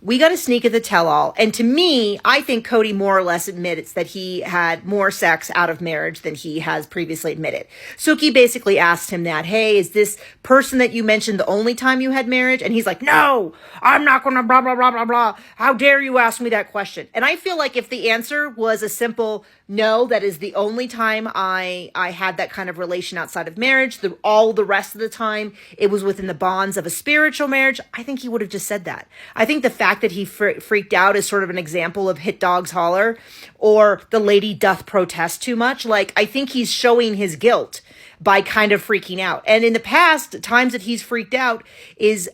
we got a sneak of the tell-all. And to me, I think Kody more or less admits that he had more sex out of marriage than he has previously admitted. Suki basically asked him that, hey, is this person that you mentioned the only time you had marriage? And he's like, no, I'm not going to blah, blah, blah, blah, blah. How dare you ask me that question? And I feel like if the answer was a simple no, that is the only time I had that kind of relation outside of marriage, all the rest of the time it was within the bonds of a spiritual marriage, I think he would have just said that. I think the fact that he freaked out is sort of an example of hit dogs holler, or the lady doth protest too much. Like, I think he's showing his guilt by kind of freaking out. And in the past, times that he's freaked out is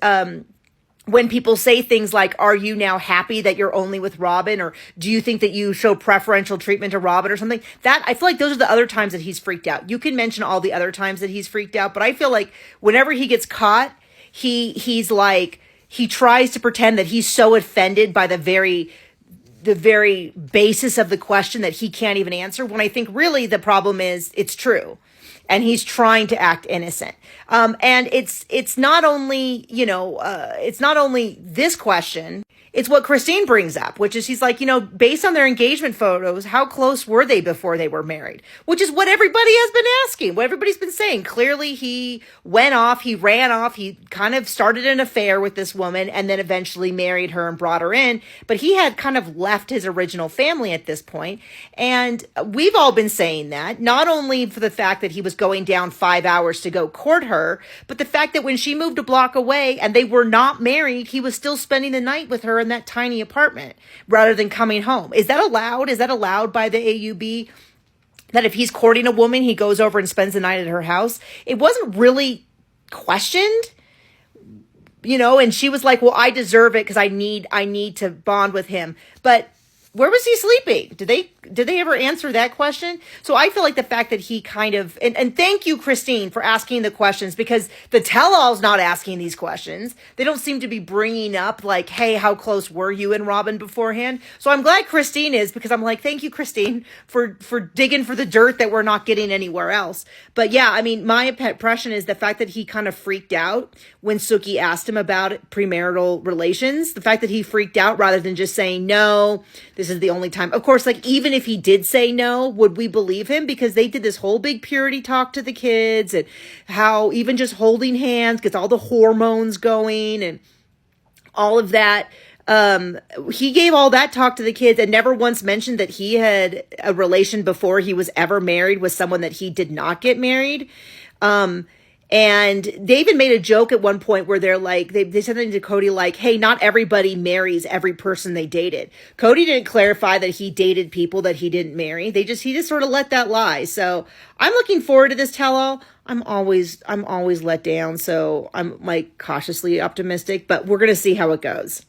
when people say things like, are you now happy that you're only with Robin? Or do you think that you show preferential treatment to Robin or something? That, I feel like those are the other times that he's freaked out. You can mention all the other times that he's freaked out, but I feel like whenever he gets caught, he's like, he tries to pretend that he's so offended by the very basis of the question that he can't even answer, when I think really the problem is it's true. And he's trying to act innocent. And it's not only, it's not only this question, it's what Christine brings up, which is he's like, based on their engagement photos, how close were they before they were married? Which is what everybody has been asking, what everybody's been saying. Clearly he went off, he ran off, he kind of started an affair with this woman and then eventually married her and brought her in. But he had kind of left his original family at this point. And we've all been saying that, not only for the fact that he was going down 5 hours to go court her, but the fact that when she moved a block away and they were not married, he was still spending the night with her in that tiny apartment rather than coming home. Is that allowed? Is that allowed by the AUB? That if he's courting a woman, he goes over and spends the night at her house? It wasn't really questioned, and she was like, well, I deserve it because I need to bond with him. But where was he sleeping? Did they ever answer that question? So I feel like the fact that he kind of, and thank you, Christine, for asking the questions, because the tell-all's not asking these questions. They don't seem to be bringing up like, hey, how close were you and Robin beforehand? So I'm glad Christine is, because I'm like, thank you, Christine, for digging for the dirt that we're not getting anywhere else. But yeah, I mean, my impression is the fact that he kind of freaked out when Suki asked him about premarital relations, the fact that he freaked out rather than just saying, no, this is the only time. Of course, like, even if he did say no, would we believe him? Because they did this whole big purity talk to the kids, and how even just holding hands gets all the hormones going and all of that. He gave all that talk to the kids and never once mentioned that he had a relation before he was ever married with someone that he did not get married. And they even made a joke at one point where they're like, they said something to Kody like, hey, not everybody marries every person they dated. Kody didn't clarify that he dated people that he didn't marry. He just sort of let that lie. So I'm looking forward to this tell-all. I'm always let down. So I'm like cautiously optimistic, but we're going to see how it goes.